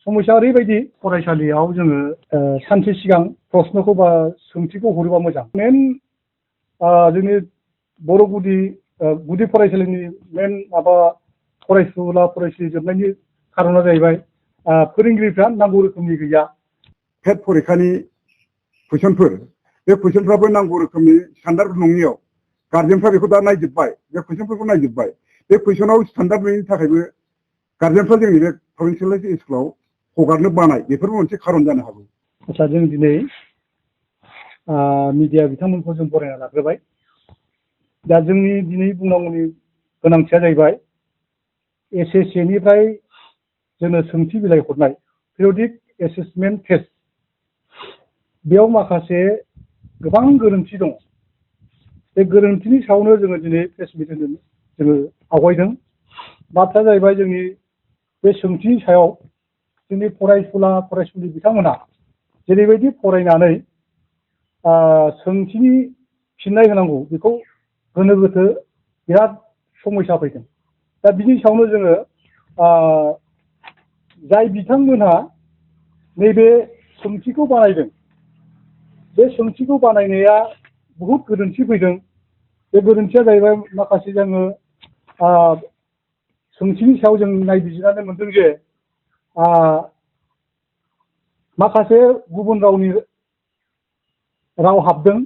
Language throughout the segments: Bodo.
समस्या ओरैबायदि फरायसालियाव जोङो सानसे सिगां प्रश्नखौ बा सोंथिखौ हरोबा मोजां। मेन जोंनि बर' गुदि फरायसालिनि मेन माबा फरायसुला फरायसुलि जोबनायनि खारना जाहैबाय फोरोंगिरिफ्रा नांगौ रोखोमनि गैया। टेट फरिखानि कुइसनफोर बे कुइसनफ्राबो नांगौ रोखोमनि स्टान्डार्ड नङियाव गार्जेनफ्रा बेखौ दा नायजोब्बाय, बे कुइसनफोरखौ नायजोब्बाय। बे कुइसनाव स्टान्डार्ड नङिनि थाखायबो गार्जेनफ्रा जोंनि बे प्रभिन्सियेल स्कुलाव हगारनो बानाय, बेफोरबो मोनसे खारन जानो हागौ। आच्चा, जों दिनै मिडिया बिथांमोनखौ जों बरायना लाग्रोबाय। दा जोंनि दिनै बुंनांगौनि गोनांथिया जाहैबाय SSC निफ्राय जोंनो सोंथि बिलाइ हरनाय पिरियडिक एसेसमेन्ट टेस्ट, बेयाव माखासे गोबां गोरोन्थि दङ। बे गोरोन्थिनि सायावनो जोङो दिनै प्रेस मिटिं जोङो आवगायदों। बाथ्राया जाहैबाय जोंनि बे सोंथिनि सायाव जोंनि फरायसुला फरायसुलि बिथांमोना जेरैबायदि फरायनानै सोंथिनि फिननाय होनांगौ बेखौ गोनो गोथो बिराद समस्या फैदों। दा बिनि सायावनो जोङो जाय बिथांमोनहा नैबे सोंथिखौ बानायदों, बे सोंथिखौ बानायनाया बहुद गोरोन्थि फैदों। बे गोरोन्थिया जाहैबाय माखासे जोङो सोंथिनि सायाव जों नायबिजिरनानै मोनदों जे माखासे गुबुन रावनि राव हाबदों।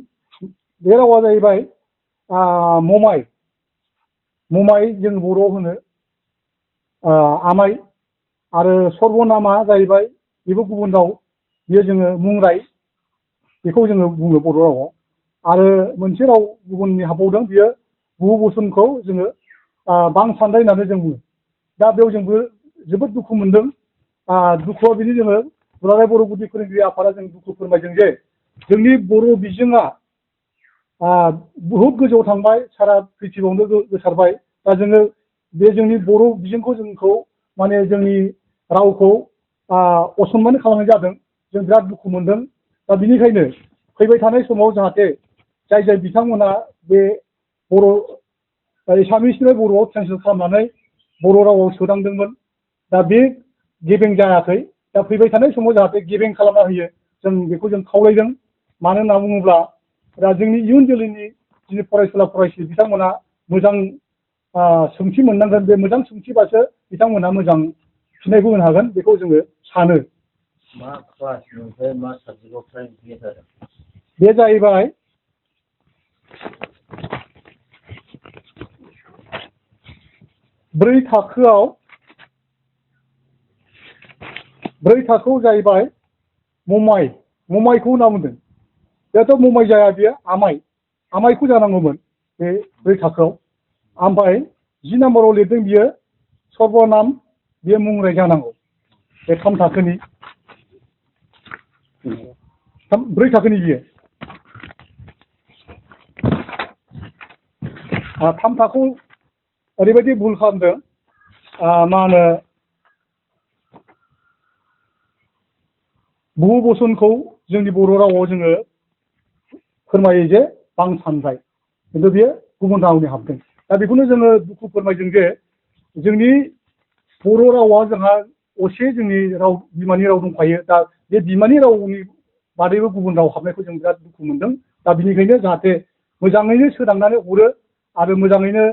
बे रावा जाहैबाय ममाय जों बर'आव होनो आमाय, आरो सर्बनामा जाहैबाय बेबो गुबुन राव, बियो जोङो मुंराय, बेखौ जोङो बुङो बर' रावाव। आरो मोनसे राव गुबुननि हाबबावदों, बियो बहुबचनखौ जोङो बांसान्दाय होननानै जों बुङो। दा बेयाव जोंबो जोबोद दुखु मोनदों। दुखुआ बिदि जोङो दुलाराय बर' गुदि फोरोंगिरि आफादा जों दुखु फोरमायदों जे जोंनि बर' बिजोङा बहुद गोजौआव थांबाय, सारा प्रिथिबियावनो गोसारबाय। दा जोङो बे जोंनि बर' बिजोंखौ जोंखौ माने जोंनि रावखौ असनमान खालामनाय जादों। जों बिराद दुखु मोनदों। दा बिनिखायनो फैबाय थानाय समाव जाहाथे जाय बिथांमोना बे बर' एसामिसनिफ्राय बर'आव ट्रेन्सलेट खालामनानै बर' रावाव सोदांदोंमोन, दा बे गेबें जायाखै। दा फैबाय थानाय समाव जाहाथे गेबें खालामना होयो, जों बेखौ जों खावलायदों। मानो होनना बुङोब्ला दा जोंनि इयुन जोलैनि दिनै फरायसुला फरायसुलि बिथांमोना मोजां सोंथि मोननांगोन। बे मोजां सोंथिबासो बिथांमोना मोजां फिननायखौ होनो हागोन, बेखौ जोङो सानो। मा क्लासनिफ्राय मा साबजेक्टआव फोरोंगिरि जादों? बे जाहैबाय ब्रै थाखोआव जाहैबाय ममायखौ होनना बुंदों। बेथ' ममाय जाया, बियो आमायखौ जानांगौमोन बे ब्रै थाखोआव। ओमफ्राय 10 नाम्बाराव लिरदों बियो सर्बनाम, बियो मुंराय जानांगौ। बे 3 थाखोनि 3 थाखोनि बियो 3 थाखोआव ओरैबायदि भुल खालामदों। मा होनो बहुबचनखौ जोंनि बर' रावाव जोङो फोरमायो जे बांसान्दाय, खिन्थु बियो गुबुन रावनि हाबदों। दा बेखौनो जोङो दुखु फोरमायदों जे जोंनि बर' रावा जोंहा असे जोंनि राव बिमानि राव दंखायो। दा बे बिमानि रावनि बादैबो गुबुन राव हाबनायखौ जों बिराद दुखु मोनदों। दा बिनिखायनो जाहाथे मोजाङैनो सोदांनानै हरो आरो मोजाङैनो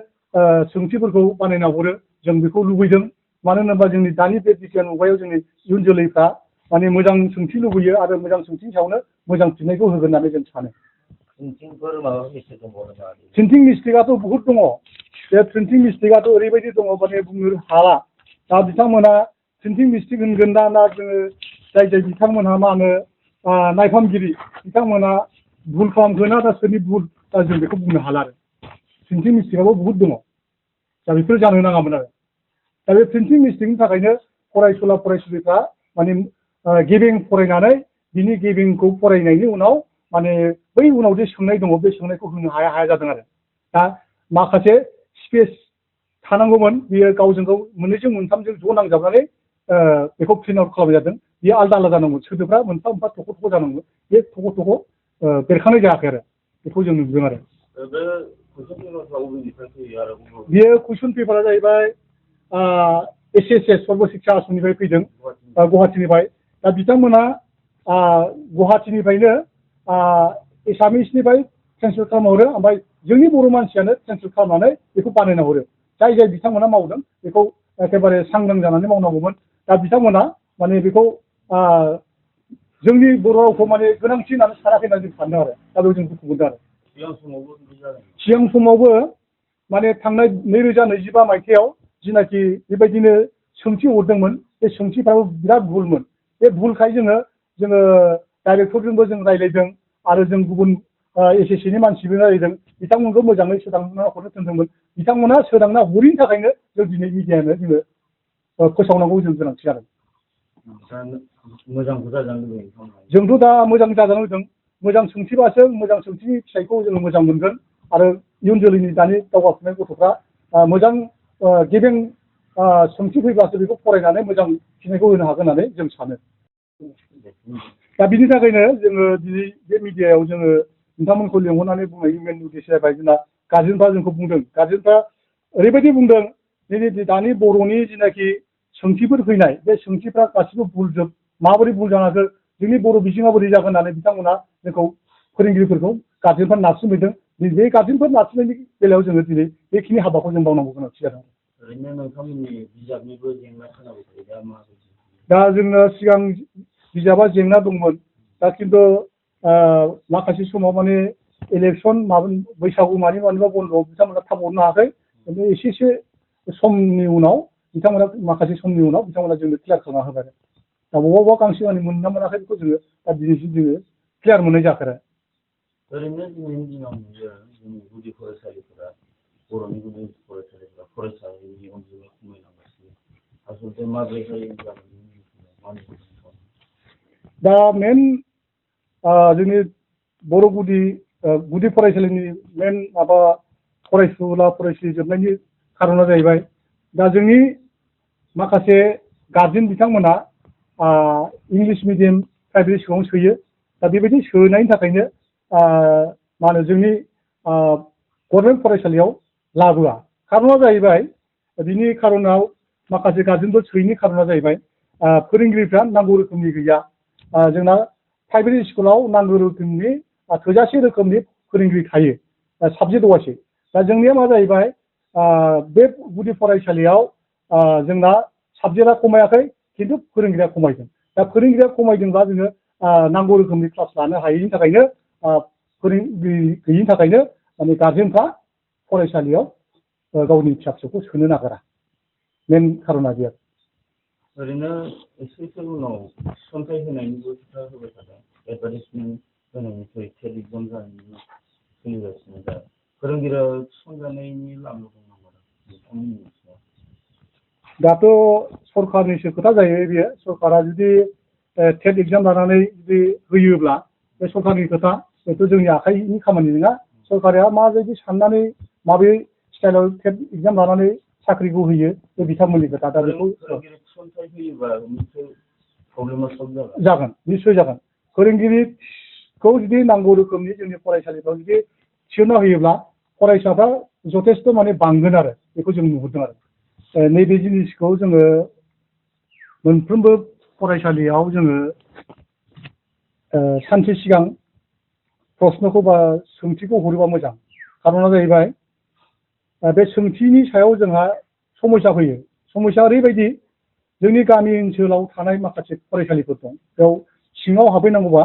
सोंथिफोरखौ बानायना हरो, जों बेखौ लुबैदों। मानो होनोबा जोंनि दानि बे बिगियान मुगायाव जोंनि इयुन जोलैफ्रा माने मोजां सोंथि लुबैयो आरो मोजां सोंथिनि सायावनो मोजां फिननायखौ होगोन होननानै जों सानो। प्रिन्टिं मिस्टेकआथ' बहुद दङ। बे प्रिन्टिं मिस्टेकआथ' ओरैबायदि दङ माने बुंनो हाला। दा बिथांमोना प्रिन्टिं मिस्टेक होनगोन ना जोङो जाय बिथांमोनहा मा होनो नायफामगिरि बिथांमोना भुल खालामगोन ना सोरनि भुल, दा जों बेखौ बुंनो हाला आरो। प्रिन्टिं मिस्टेकआबो बहुद दङ। दा बेफोर जानो नाङामोन आरो। दा बे प्रिन्टिं मिस्टेकनि थाखायनो फरायसुला फरायसुलिफ्रा माने गेबें फरायनानै बिनि गेबेंखौ फरायनायनि उनाव माने बै उनाव जे सोंनाय दङ बे सोंनायखौ होनो हाया जादों आरो। दा माखासे स्पेस थानांगौमोन, बियो गावजों गाव मोननैजों मोनथामजों ज' नांजाबनानै बेखौ प्रिन्ट आउट खालामनाय जादों। बियो आलदा आलदा जानांगौ, सोदोबफ्रा मोनफा मोनफा थख' जानांगौ। बे थख' बेरखांनाय जायाखै आरो, बेखौ जों नुदों आरो। बियो कुइसन पेपारा जाहैबाय SSS सर्व शिक्षा आसनिफ्राय फैदों गुवाहाटीनिफ्राय दा बिथांमोना गुवाहाटीनिफ्रायनो एसामिसनिफ्राय ट्रेन्सलेट खालामहरो ओमफ्राय जोंनि बर' मानसियानो ट्रेन्सलेट खालामनानै बेखौ बानायना हरो जाय जाय बिथांमोना मावदों बेखौ एखेबारे सांग्रां जानानै मावनांगौमोन दा बिथांमोना माने बेखौ जोंनि बर' रावखौ माने गोनांथि होननानै सानाखै होननानै जों सानदों आरो दा बेयाव जों दुखु मोनदों आरो सिगां समावबो माने थांनाय 2025 मायथाइयाव जिनाखि बेबायदिनो सोंथि हरदोंमोन बे सोंथिफ्राबो बिराद भुलमोन बे भुलखाय जोङो डाइरेक्टरजोंबो जों रायज्लायदों आरो जों गुबुन SSCनि मानसिबो रायज्लायदों बिथांमोनखौ मोजाङै सोदांना हरनो थिनदोंमोन बिथांमोना सोदांना हरैनि थाखायनो जों दिनै मिडियानो जोङो फोसावनांगौ जों गोनांथि जादों जोंथ' दा मोजां जाजानो लुबैदों मोजां सोंथिबासो मोजां सोंथिनि फिथाइखौ जोङो मोजां मोनगोन आरो इयुन जोलैनि दानि दावगाफुनाय गथ'फ्रा मोजां गेबें सोंथि फैब्लासो बेखौ फरायनानै मोजां फिननायखौ होनो हागोन होननानै जों सानो दा बिनि थाखायनो जोङो दिनै बे मिडियायाव जोङो नोंथांमोनखौ लेंहरनानै बुंनायनि मेन उद्देश्य जाबाय जोंना गार्जेनफ्रा जोंखौ बुंदों गार्जेनफ्रा ओरैबायदि बुंदों दानि बर'नि जिनाखि सोंथिफोर फैनाय बे सोंथिफ्रा गासिबो भुलजोब माबोरै भुल जानांगौ जोंनि बर' बिजोङा बोरै जागोन होननानै बिथांमोना जोंखौ फोरोंगिरिफोरखौ गार्जेनफ्रा नारसिनहैदों बे गार्जेनफोर नारसिननायनि बेलायाव जोङो दिनै बेखिनि हाबाखौ जों मावनांगौ गोनांथि जादों ओरैनो नोंथांमोननि बिजाबनिबो जेंना खोनाबाय थायो दा जोंनो सिगां बिजाबा जेंना दंमोन दा खिन्थु माखासे समाव माने इलेक्सन माबा बैसागु मानिबा बन्द'आव बिथांमोना थाब हरनो हायाखै खिन्थु एसे समनि उनाव बिथांमोना माखासे समनि उनाव बिथांमोना जोंनो क्लियार खालामना होबाय दा बबेबा गांसे माने मोनना मोनाखै बेखौ जोङो दा दिनैसिम जोङो क्लियार मोननाय जायाखै आरो ओरैनो दिनैनि दिनाव नुयो जोंनि गुदि फरायसालिफोरा बर'नि गुदि फरायसालिफोरा फरायसालिनि अनजिमाया खमायलांगासिनो आसलथे माबोरैहाय जागोन दा मेन जोंनि बर' गुदि फरायसालिनि मेन माबा फरायसुला फरायसुलि जोबनायनि खारना जाहैबाय दा जोंनि माखासे गार्जेन बिथांमोना इंलिश मिडियाम प्राइभेट स्कुलाव सोयो दा बेबायदि सोनायनि थाखायनो मा होनो जोंनि गभर्नमेन्ट फरायसालियाव लाबोआ खारना जाहैबाय बिनि खारनाव माखासे गार्जेनफोर सोयैनि खारना जाहैबाय फोरोंगिरिफ्रा नांगौ रोखोमनि गैया जोंना प्राइभेट स्कुलाव नांगौ रोखोमनि थोजासे रोखोमनि फोरोंगिरि थायो साबजेक्ट वाइसै दा जोंनिया मा जाहैबाय बे गुदि फरायसालियाव जोंना साबजेक्टआ खमायाखै खिन्थु फोरोंगिरिया खमायदों दा फोरोंगिरिया खमायदोंब्ला जोङो नांगौ रोखोमनि क्लास लानो हायैनि थाखायनो फोरोंगिरि गैयिनि थाखायनो माने गार्जेनफ्रा फरायसालियाव गावनि फिसा फिसौखौ सोनो नागिरा मेन खारना बेयो ओरैनो एसेसो उनाव थिसनथाइ होनायनिबो खोथा होबाय थादों एडभार्टाइजमेन्ट होनायनिफ्राय टेट एग्जाम जानायनि सोलिगासिनो दा फोरोंगिरिया थिसनजानायनि लामा दं नामा नोंथांमोननि मिथिनायाव दाथ' सरखारनिसो खोथा जायो बेयो सरकारा जुदि टेट एग्जाम लानानै जुदि होयोब्ला बे सरकारनि खोथा बेथ' जोंनि आखाइनि खामानि नङा सरकारा माबायदि साननानै माबे स्टाइलाव टेट एग्जाम लानानै साख्रिखौ होयो बे बिथांमोननि खोथा दा बेखौ जागोन निस्सय जागोन फोरोंगिरिखौ जुदि नांगौ रोखोमनि जोंनि फरायसालिफ्राव जुदि थिसनना होयोब्ला फरायसाफ्रा जथेस्थ' माने बांगोन आरो बेखौ जों नुहुरदों आरो नैबे जिनिसखौ जोङो मोनफ्रोमबो फरायसालियाव जोङो सानसे सिगां प्रश्नखौ बा सोंथिखौ हरोबा मोजां खारना जाहैबाय बे सोंथिनि सायाव जोंहा समस्या फैयो समस्या ओरैबायदि जोंनि गामि ओनसोलाव थानाय माखासे फरायसालिफोर दं बेयाव सिङाव हाबहैनांगौबा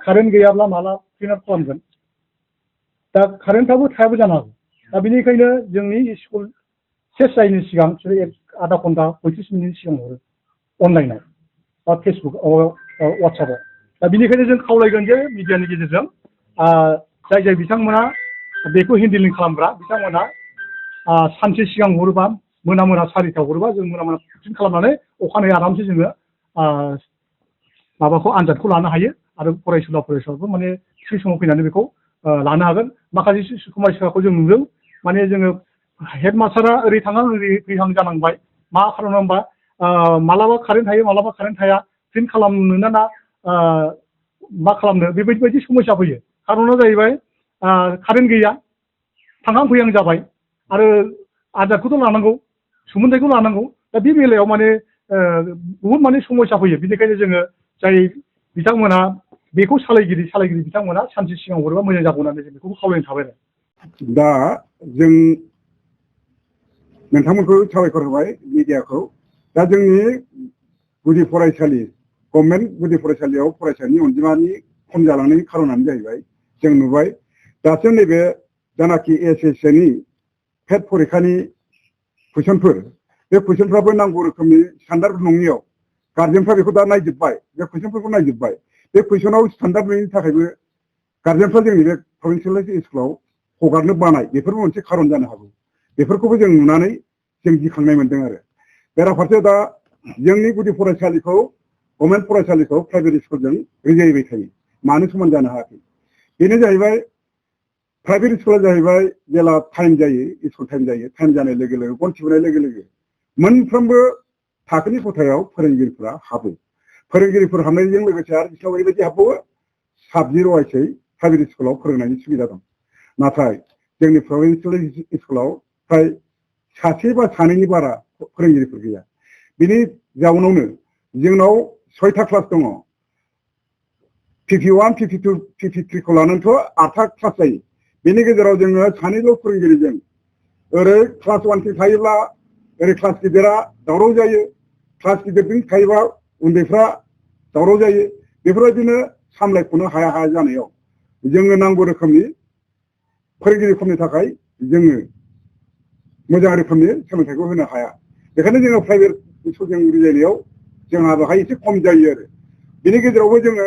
कारेन्ट गैयाब्ला माला प्रिन्ट आउट खालामगोन दा कारेन्टआबो थायाबो जानो हागौ दा बेनिखायनो जोंनि स्कुल सेस जायैनि सिगां बिसोरो आधा घन्टा 35 मिनिटनि सिगां हरो अनलाइनाव बा फेसबुक वाट्सएपआव दा बेनिखायनो जों खावलायगोन जे मिडियानि गेजेरजों जाय बिथांमोना बेखौ हेन्डेलिं खालामग्रा बिथांमोना सानसे सिगां हरोबा मोना 4टायाव हरोबा जों मोना प्रिन्ट खालामनानै अखानायै आरामसे जोङो माबाखौ आनजादखौ लानो हायो आरो फरायसाफोरबो माने थि समाव फैनानै बेखौ लानो हागोन माखासे समस्याखौ जों नुदों माने जोङो हेड मास्टारा ओरै थाङा ओरै फैहां जानांबाय मा खालामनो होनबा मालाबा कारेन्ट थायो मालाबा कारेन्ट थाया प्रिन्ट खालामनो ना मा खालामनो बेबायदि समस्या फैयो खारना जाहैबाय कारेन्ट गैया थांहां फैहां जाबाय आरो आनजादखौथ' लानांगौ सुमोनथाइखौ लानांगौ दा बे बेलायाव माने बुहुद माने समस्या फैयो बेनिखायनो जोङो जाय बिथांमोना बेखौ सालायगिरि बिथांमोना सानसे सिगां हरोबा मोजां जागौ होननानै जों बेखौबो खावलायनो थाबाय आरो दा जों नोंथांमोनखौ साबायखर होबाय मिडियाखौ दा जोंनि गुदि फरायसालि गभर्नमेन्ट गुदि फरायसालियाव फरायसानि अनजिमानि खम जालांनायनि खारनानो जाहैबाय जों नुबाय दासिम नैबे जानाखि SSC नि पेट फरिखानि कुइसनफोर बे कुइसनफ्राबो नांगौ रोखोमनि स्टान्डार्ड नङियाव गार्जेनफ्रा बेखौ दा नायजोब्बाय बे कुइसनफोरखौ नायजोब्बाय बे कुइसनाव स्टान्डार्ड नङिनि थाखायबो गार्जेनफ्रा जोंनि बे प्रभिन्सियेलाइज स्कुलाव हगारनो बानाय बेफोरबो मोनसे खारन जानो हागौ बेफोरखौबो जों नुनानै जों गिखांनाय मोनदों आरो बेराफारसे दा जोंनि गुदि फरायसालिखौ गभर्नमेन्ट फरायसालिखौ प्राइभेट स्कुलजों रिजायबाय थायो मानो समान जानो हायाखै बेनो जाहैबाय प्राइभेट स्कुला जाहैबाय जेला टाइम जायो स्कुल टाइम जायो टाइम जानाय लोगो लोगो गन थिबोनाय लोगो लोगो मोनफ्रोमबो थाखोनि खथायाव फोरोंगिरिफोरा हाबो फोरोंगिरिफोर हाबनायजों लोगोसे आरो बिसिनाव ओरैबायदि हाबबावो साबजेक्ट वाइसै प्राइभेट स्कुलाव फोरोंनायनि सुबिदा दं नाथाय जोंनि प्रभिन्सियेल स्कुलाव फ्राय सासे बा सानैनि बारा फोरोंगिरिफोर गैया बिनि जाउनावनो जोंनाव 6टा क्लास दङ 51, 52, 53 खौ लानानैथ' 8टा क्लास जायो बेनि गेजेराव जोङो सानैल' फोरोंगिरिजों ओरै क्लास 1 थायोब्ला ओरै क्लास गिदिरा दावराव जायो क्लास गिदिरजों थायोबा उन्दैफ्रा दावराव जायो बेफोरबायदिनो सामलायख'नो हाया जानायाव जोङो नांगौ रोखोमनि फोरोंगिरि खमनि थाखाय जोङो मोजां रोखोमनि सोलोंथाइखौ होनो हाया बेखायनो जोङो प्राइभेट स्कुलजों रिजायनायाव जोंहा बेहाय एसे खम जायो आरो बेनि गेजेरावबो जोङो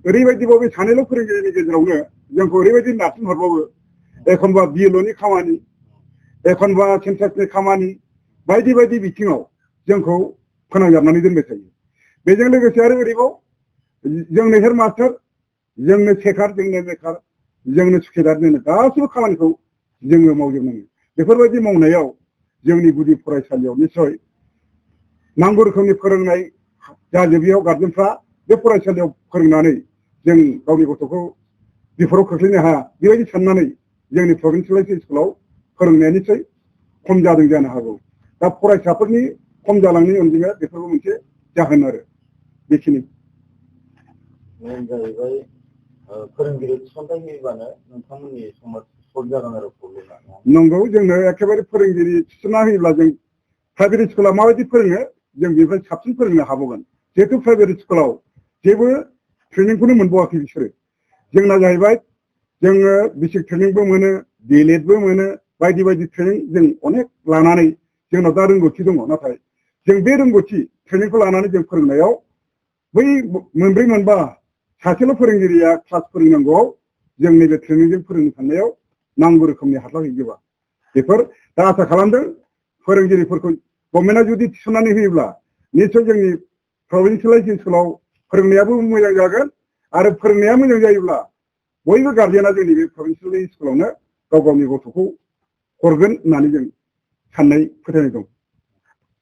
ओरैबायदिबाव बे सानैल' फोरोंगिरिनि गेजेरावनो जोंखौ ओरैबायदि नारसिन हरबावो एखनबा BLOनि खामानि एखनबा सेन्सासनि खामानि बायदि बायदि बिथिङाव जोंखौ फोनांजाबनानै दोनबाय थायो बेजों लोगोसे आरो ओरैबाव जोंनो हेड मास्टार जोंनो सेकार जोंनो मेकार जोंनो सुखेदार जोंनो गासैबो खामानिखौ जोङो मावजोबनांगौ बेफोरबायदि मावनायाव जोंनि गुदि फरायसालियाव निस्सय नांगौ रोखोमनि फोरोंनाय जाजोबियाव गार्जेनफ्रा बे फरायसालियाव फोरोंनानै जों गावनि गथ'खौ बिफदाव खोख्लैनो हाया बेबायदि साननानै जोंनि प्रभिन्सियेलाइज स्कुलाव फोरोंनाया निस्सय खम जादों जानो हागौ दा फरायसाफोरनि खम जालांनायनि अनजिमाया बेफोरबो मोनसे जाहोन आरो बेखिनि मेन जाहैबाय फोरोंगिरि थिसनथाइ होयोबानो नोंथांमोननि समाज सल्भ जागोन आरो प्रब्लेमा नंगौ जोंनो एखेबारे फोरोंगिरि थिसनना होयोब्ला जों प्राइभेट स्कुला माबायदि फोरोङो जों बेनिफ्राय साबसिन फोरोंनो हाबावगोन जिहेतु प्राइभेट स्कुलाव जेबो ट्रेनिंखौनो मोनबावाखै बिसोरो जोंना जाहैबाय जोङो बेसिक ट्रेनिंबो मोनो DLEDबो मोनो बायदि बायदि ट्रेनिं जों अनेक लानानै जोंनाव दा रोंगौथि दङ नाथाय जों बे रोंगौथि ट्रेनिंखौ लानानै जों फोरोंनायाव बै मोनब्रै मोनबा सासेल' फोरोंगिरिया क्लास फोरोंनांगौआव जों नैबे ट्रेनिंजों फोरोंनो थांनायाव नांगौ रोखोमनि हास्लाबहैजोबा बेफोर दा आसा खालामदों फोरोंगिरिफोरखौ गभर्नमेन्टआ जुदि थिसननानै होयोब्ला निस्सय जोंनि प्रभिन्सियेलाइज स्कुलाव फोरोंनायाबो मोजां जागोन आरो फोरोंनाया मोजां जायोब्ला बयबो गार्जेना जोंनि बे प्रभिन्सियेलाइज स्कुलावनो गाव गावनि गथ'खौ हरगोन होननानै जों साननाय फोथायनाय दं